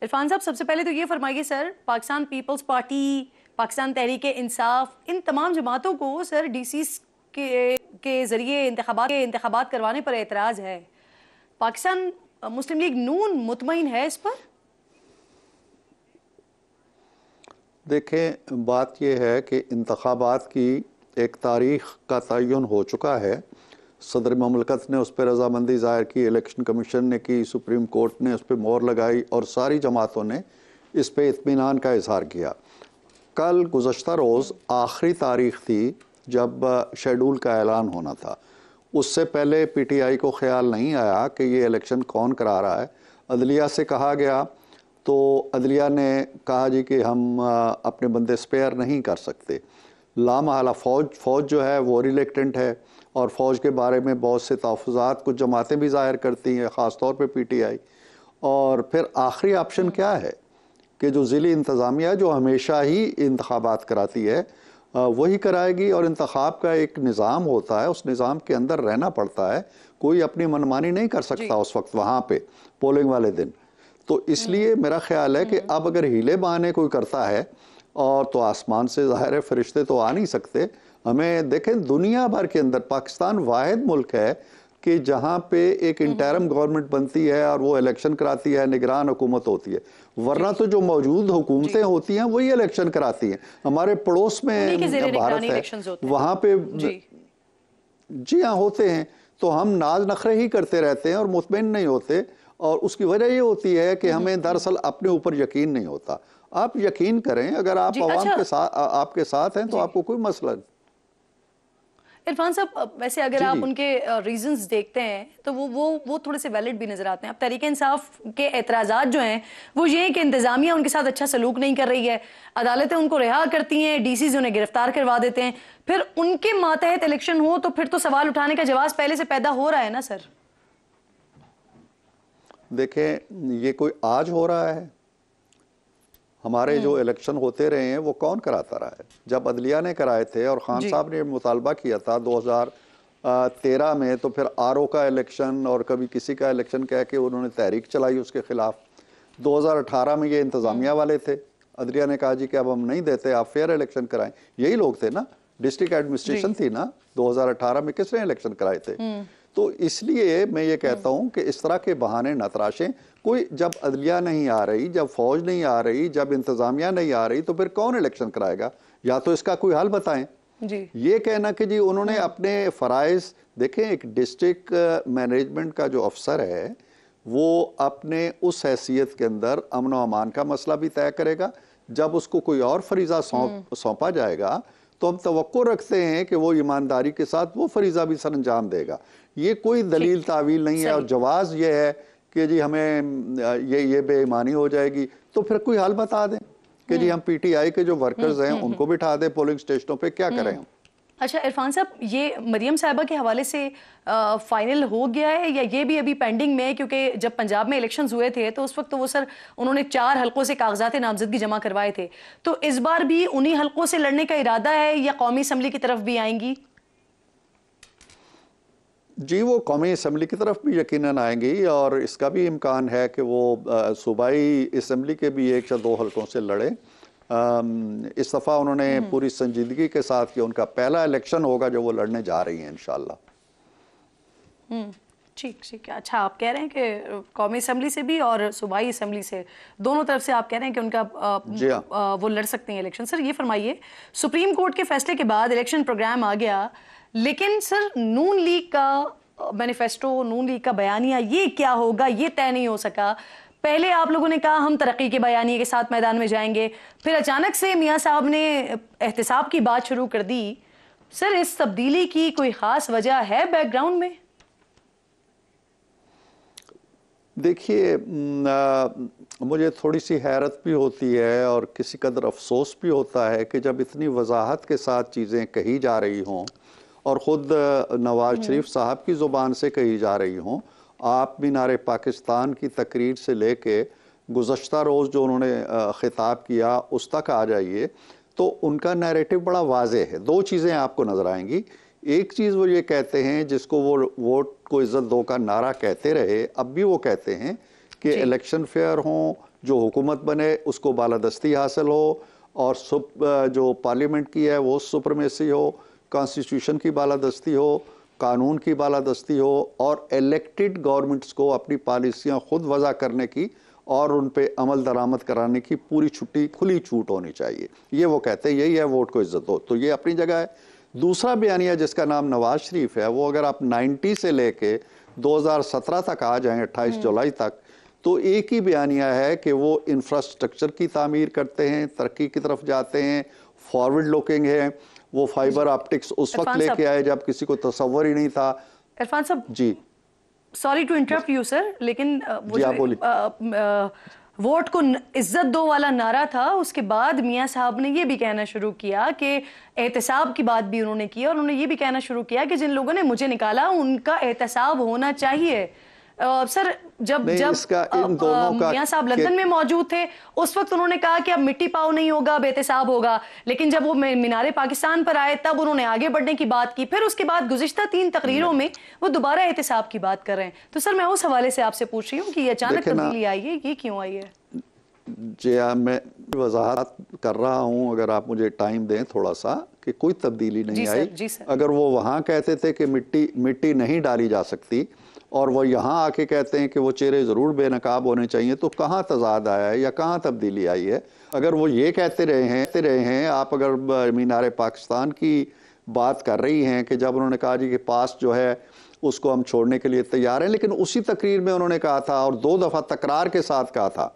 इरफान साहब, सबसे पहले तो ये फरमाइए sir, Pakistan People's party, Pakistan Tehreek Insaf, इन तमाम जमातों को सर डीसी के जरिए इंतखाबात करवाने पर एतराज़ है। पाकिस्तान मुस्लिम लीग नून मुतमईन है इस पर? देखें, बात यह है कि इंतखाबात की एक तारीख का तयन हो चुका है। सदर ममलकत ने उस पर रजामंदी ज़ाहिर की, इलेक्शन कमीशन ने की, सुप्रीम कोर्ट ने उस पर मोहर लगाई और सारी जमातों ने इस पर इत्मीनान का इजहार किया। कल गुज़श्ता रोज़ आखिरी तारीख थी जब शेड्यूल का ऐलान होना था। उससे पहले PTI को ख्याल नहीं आया कि ये इलेक्शन कौन करा रहा है। अदलिया से कहा गया तो अदलिया ने कहा जी कि हम अपने बंदे स्पेयर नहीं कर सकते। लामहला फ़ौज जो है वो रिलेक्टेंट है और फ़ौज के बारे में बहुत से तहफ़्फ़ुज़ात कुछ जमातें भी ज़ाहिर करती हैं, ख़ास तौर पे PTI। और फिर आखिरी ऑप्शन क्या है कि जो ज़िली इंतज़ामिया जो हमेशा ही इंतखाबात कराती है वही कराएगी, और इंतखाब का एक निज़ाम होता है, उस निज़ाम के अंदर रहना पड़ता है। कोई अपनी मनमानी नहीं कर सकता उस वक्त वहाँ पे पोलिंग वाले दिन। तो इसलिए मेरा ख्याल है कि अब अगर हीले बहाने कोई करता है और तो आसमान से ज़ाहिर है फरिश्ते तो आ नहीं सकते। हमें देखें, दुनिया भर के अंदर पाकिस्तान वाहिद मुल्क है कि जहाँ पे एक इंटरम गवर्नमेंट बनती है और वो इलेक्शन कराती है, निगरान हुकूमत होती है। वरना तो जो मौजूद हुकूमतें होती हैं वही इलेक्शन कराती हैं। हमारे पड़ोस में भारत है, वहाँ पे जी हाँ होते हैं, तो हम नाज नखरे ही करते रहते हैं और मुतमईन नहीं होते। और उसकी वजह ये होती है कि हमें दरअसल अपने ऊपर यकीन नहीं होता। आप यकीन करें, अगर आप अवाम के साथ आपके साथ हैं तो आपको कोई मसला नहीं। इरफान साहब, वैसे अगर आप उनके रीजंस देखते हैं तो वो थोड़े से वैलिड भी नजर आते हैं। अब तहरीक इंसाफ के एतराज़ात जो हैं वो ये हैं कि इंतजामिया उनके साथ अच्छा सलूक नहीं कर रही है, अदालतें उनको रिहा करती हैं, DCs उन्हें गिरफ्तार करवा देते हैं, फिर उनके मातहत इलेक्शन हो तो फिर तो सवाल उठाने का जवाब पहले से पैदा हो रहा है ना सर। देखें, ये कोई आज हो रहा है? हमारे जो इलेक्शन होते रहे हैं वो कौन कराता रहा है? जब अदलिया ने कराए थे और खान साहब ने मुतालबा किया था 2013 में, तो फिर RO का इलेक्शन और कभी किसी का इलेक्शन कह के उन्होंने तहरीक चलाई उसके खिलाफ। 2018 में ये इंतज़ामिया वाले थे, अदलिया ने कहा जी कि अब हम नहीं देते, आप फेयर इलेक्शन कराएं। यही लोग थे ना, डिस्ट्रिक्ट एडमिनिस्ट्रेशन थी ना 2018 में, किसने इलेक्शन कराए थे? तो इसलिए मैं ये कहता हूं कि इस तरह के बहाने न तराशें। कोई जब अदलिया नहीं आ रही, जब फौज नहीं आ रही, जब इंतजामिया नहीं आ रही, तो फिर कौन इलेक्शन कराएगा? या तो इसका कोई हल बताएं। ये कहना कि जी उन्होंने अपने फराइज देखें, एक डिस्ट्रिक्ट मैनेजमेंट का जो अफसर है वो अपने उस हैसियत के अंदर अमन व अमान का मसला भी तय करेगा। जब उसको कोई और फरीजा सौंपा जाएगा तो हम तवक्को रखते हैं कि वो ईमानदारी के साथ वो फरीजा भी सर अंजाम देगा। ये कोई दलील तावील नहीं है। और जवाज ये है कि जी हमें ये बेईमानी हो जाएगी, तो फिर कोई हाल बता दें कि जी हम PTI के जो वर्कर्स हैं उनको बिठा दें पोलिंग स्टेशनों पे, क्या करें हम? अच्छा इरफान साहब, ये मरियम साहिबा के हवाले से फाइनल हो गया है या ये भी अभी पेंडिंग में है? क्योंकि जब पंजाब में इलेक्शंस हुए थे तो उस वक्त तो वो सर उन्होंने 4 हलकों से कागजात नामजदगी जमा करवाए थे, तो इस बार भी उन्हीं हलकों से लड़ने का इरादा है या कौमी असम्बली की तरफ भी आएंगी? जी, वो कौमी असम्बली की तरफ भी यकीनन आएंगी और इसका भी इम्कान है कि वो सूबाई असम्बली के भी 1 या 2 हलकों से लड़े। इस दफ़ा उन्होंने पूरी संजीदगी के साथ कि उनका पहला इलेक्शन होगा जो वो लड़ने जा रही हैं इंशाल्लाह। ठीक है। अच्छा, आप कह रहे हैं कि कौमी असम्बली से भी और सूबाई असम्बली से, दोनों तरफ से आप कह रहे हैं कि उनका वो लड़ सकते हैं इलेक्शन। सर ये फरमाइए, सुप्रीम कोर्ट के फैसले के बाद इलेक्शन प्रोग्राम आ गया, लेकिन सर नून लीग का मैनिफेस्टो, नून लीग का बयानिया, ये क्या होगा ये तय नहीं हो सका। पहले आप लोगों ने कहा हम तरक्की के बयानिए के साथ मैदान में जाएंगे, फिर अचानक से मियां साहब ने एहतिसाब की बात शुरू कर दी। सर इस तब्दीली की कोई खास वजह है बैकग्राउंड में? देखिए, मुझे थोड़ी सी हैरत भी होती है और किसी कदर अफसोस भी होता है कि जब इतनी वजाहत के साथ चीज़ें कही जा रही हों और ख़ुद नवाज शरीफ साहब की ज़ुबान से कही जा रही हों, आप मीनार पाकिस्तान की तकरीर से लेके गुज़श्ता रोज़ जो उन्होंने ख़िताब किया उस तक आ जाइए, तो उनका नैरेटिव बड़ा वाज़ेह है। 2 चीज़ें आपको नज़र आएंगी। एक चीज़ वो ये कहते हैं जिसको वो वोट को इज़्ज़त दो का नारा कहते रहे, अब भी वो कहते हैं कि इलेक्शन फेयर हों, जो हुकूमत बने उसको बालादस्ती हासिल हो, और जो पार्लियामेंट की है वो सुप्रीमेसी हो, कॉन्स्टिट्यूशन की बालादस्ती हो, कानून की बालादस्ती हो, और इलेक्टेड गवर्नमेंट्स को अपनी पॉलिसियां खुद वज़ा करने की और उन पे अमल दरामद कराने की पूरी छुट्टी, खुली छूट होनी चाहिए। ये वो कहते हैं, यही है वोट को इज्जत हो। तो ये अपनी जगह है। दूसरा बयानिया जिसका नाम नवाज शरीफ है, वो अगर आप 90 से लेके 2017 तक आ जाएं, 28 जुलाई तक, तो एक ही बयानिया है कि वो इंफ्रास्ट्रक्चर की तामीर करते हैं, तरक्की की तरफ जाते हैं, फॉरवर्ड लुकिंग है। वो फाइबर ऑप्टिक्स उस वक्त लेके आए जब किसी को तसव्वुर ही नहीं था। Irfan Sahab ji, sorry to interrupt you sir, लेकिन वो जो वोट को इज्जत दो वाला नारा था, उसके बाद मियां साहब ने ये भी कहना शुरू किया कि एहतसाब की बात भी उन्होंने की, और उन्होंने ये भी कहना शुरू किया कि जिन लोगों ने मुझे निकाला उनका एहतसाब होना चाहिए। सर जब मियां साहब लंदन में मौजूद थे उस वक्त उन्होंने कहा कि अब मिट्टी पाव नहीं होगा, अब एहतसाब होगा, लेकिन जब वो मीनारे पाकिस्तान पर आए तब उन्होंने आगे बढ़ने की बात की। फिर उसके बाद गुज़िश्ता 3 तकरीरों में वो दोबारा एहतसाब की बात कर रहे हैं। तो सर मैं उस हवाले से आपसे पूछ रही हूँ कि ये अचानक तब्दीली आई है, ये क्यों आई है? जी मैं वजाहत कर रहा हूँ, अगर आप मुझे टाइम दें थोड़ा सा, कि कोई तब्दीली नहीं आई। जी सर। अगर वो वहाँ कहते थे कि मिट्टी नहीं डाली जा सकती, और वो यहाँ आके कहते हैं कि वो चेहरे ज़रूर बेनकाब होने चाहिए, तो कहाँ तजाद आया है या कहाँ तब्दीली आई है? अगर वो ये कहते रहे हैं, आप अगर मीनारे पाकिस्तान की बात कर रही हैं कि जब उन्होंने कहा जी कि पास जो है उसको हम छोड़ने के लिए तैयार हैं, लेकिन उसी तकरीर में उन्होंने कहा था, और 2 दफ़ा तकरार के साथ कहा था,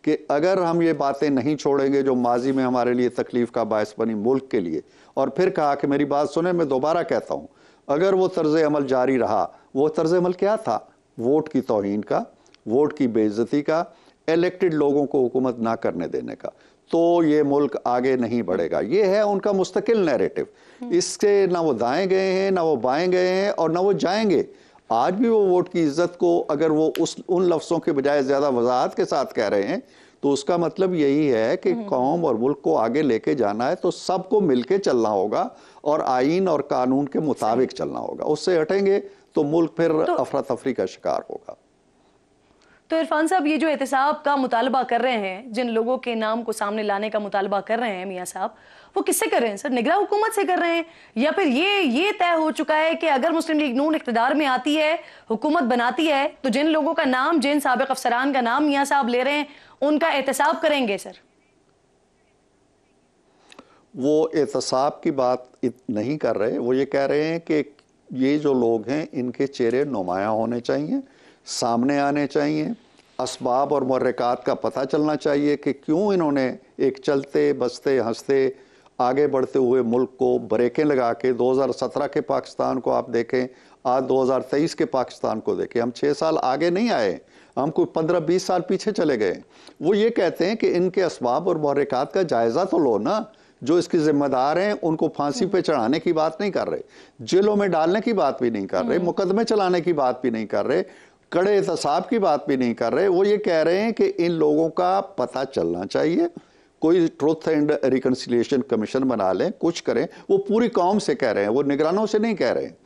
कि अगर हम ये बातें नहीं छोड़ेंगे जो माजी में हमारे लिए तकलीफ़ का बायस बनी मुल्क के लिए, और फिर कहा कि मेरी बात सुने, मैं दोबारा कहता हूँ, अगर वो तर्ज अमल जारी रहा, वो तर्ज अमल क्या था? वोट की तौहीन का, वोट की बेइज्जती का, इलेक्टेड लोगों को हुकूमत ना करने देने का, तो ये मुल्क आगे नहीं बढ़ेगा। ये है उनका मुस्तकिल नैरेटिव। इससे ना वो दाएं गए हैं, ना वो बाएं गए हैं, और ना वो जाएंगे। आज भी वो वोट की इज्जत को अगर वो उन लफ्ज़ों के बजाय ज़्यादा वजाहत के साथ कह रहे हैं, तो उसका मतलब यही है कि कौम और मुल्क को आगे लेके जाना है तो सबको मिलके चलना होगा, और आईन और कानून के मुताबिक चलना होगा। उससे हटेंगे तो मुल्क फिर अफरा तफरी का शिकार होगा। तो इरफान साहब, ये जो एहतसाब का मुतालबा कर रहे हैं, जिन लोगों के नाम को सामने लाने का मुतालबा कर रहे हैं मियां साहब, वो किससे कर रहे हैं सर? निगरान हुकूमत से कर रहे हैं, या फिर ये तय हो चुका है कि अगर मुस्लिम लीग नून इख्तिदार में आती है, हुकूमत बनाती है, तो जिन लोगों का नाम, जिन साबिक अफसरान का नाम मियां साहब ले रहे हैं, उनका एहतसाब करेंगे सर? वो एहतसाब की बात नहीं कर रहे। वो ये कह रहे हैं कि ये जो लोग हैं इनके चेहरे नुमायां होने चाहिए, सामने आने चाहिए, असबाब और मुहर्रिकात का पता चलना चाहिए कि क्यों इन्होंने एक चलते बसते हंसते आगे बढ़ते हुए मुल्क को ब्रेकें लगा के 2017 के पाकिस्तान को आप देखें, आज 2023 के पाकिस्तान को देखें, हम 6 साल आगे नहीं आए, हम कोई 15-20 साल पीछे चले गए। वो ये कहते हैं कि इनके असबाब और मुहर्रिकात का जायज़ा तो लो ना। जो इसके जिम्मेदार हैं उनको फांसी पे चढ़ाने की बात नहीं कर रहे, जेलों में डालने की बात भी नहीं कर रहे, मुकदमे चलाने की बात भी नहीं कर रहे, कड़े एहतसाब की बात भी नहीं कर रहे। वो ये कह रहे हैं कि इन लोगों का पता चलना चाहिए, कोई ट्रुथ एंड रिकन्सिलिएशन कमीशन बना लें, कुछ करें। वो पूरी कौम से कह रहे हैं, वो निगरानों से नहीं कह रहे हैं,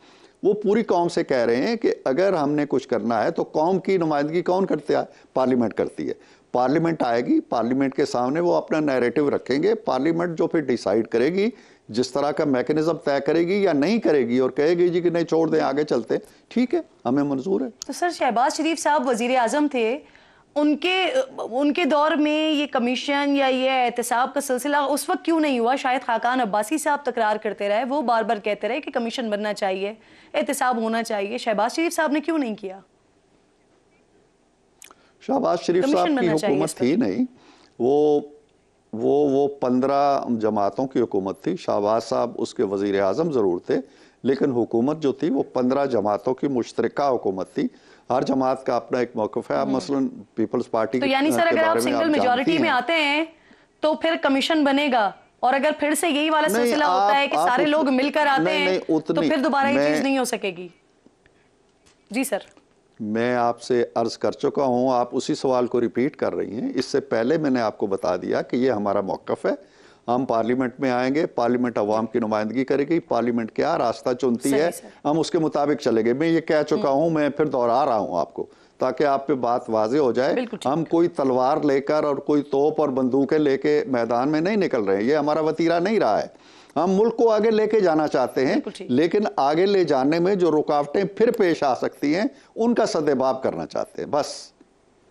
वो पूरी कौम से कह रहे हैं कि अगर हमने कुछ करना है तो कौम की नुमाइंदगी कौन करता है? पार्लियामेंट करती है। पार्लियामेंट आएगी, पार्लियामेंट के सामने वो अपना नैरेटिव रखेंगे, पार्लियामेंट जो फिर डिसाइड करेगी, जिस तरह का मैकेनिज्म तय करेगी या नहीं करेगी, और कहेगी जी कि नहीं छोड़ दें, आगे चलते, ठीक है, हमें मंजूर है। तो सर शहबाज शरीफ साहब वजीर आजम थे, उनके दौर में ये कमीशन या ये एहतसाब का सिलसिला उस वक्त क्यों नहीं हुआ? शायद खाकान अब्बासी साहब तकरार करते रहे, वो बार बार कहते रहे कि कमीशन बनना चाहिए, एहतसाब होना चाहिए, शहबाज शरीफ साहब ने क्यों नहीं किया? शहबाज शरीफ साहब की हुकूमत थी नहीं, वो 15 जमातों की हुकूमत थी। शहबाज साहब उसके वजीर आज़म ज़रूर थे, लेकिन हुकूमत जो थी वो 15 जमातों की मुश्तरका हुकूमत थी। हर जमात का अपना एक मौक़िफ़ है। मसलन पीपल्स पार्टी तो यानी सर अगर आप सिंगल मेजॉरिटी में आते हैं तो फिर कमीशन बनेगा, और अगर फिर से यही वाला सिलसिला होता है कि सारे लोग मिलकर आते हैं तो फिर दोबारा ये चीज़ नहीं हो सकेगी। जी सर, मैं आपसे अर्ज कर चुका हूं, आप उसी सवाल को रिपीट कर रही हैं। इससे पहले मैंने आपको बता दिया कि ये हमारा मौक़िफ़ है, हम पार्लियामेंट में आएंगे, पार्लियामेंट अवाम की नुमाइंदगी करेगी, पार्लियामेंट क्या रास्ता चुनती है हम उसके मुताबिक चलेंगे। मैं ये कह चुका हूं, मैं फिर दोहरा रहा हूं आपको ताकि आप पे बात वाजे हो जाए। हम कोई तलवार लेकर और कोई तोप और बंदूकें लेके मैदान में नहीं निकल रहे हैं, ये हमारा वतीरा नहीं रहा है। हम मुल्क को आगे लेके जाना चाहते हैं, लेकिन आगे ले जाने में जो रुकावटें फिर पेश आ सकती हैं उनका सद्देबाब करना चाहते हैं, बस।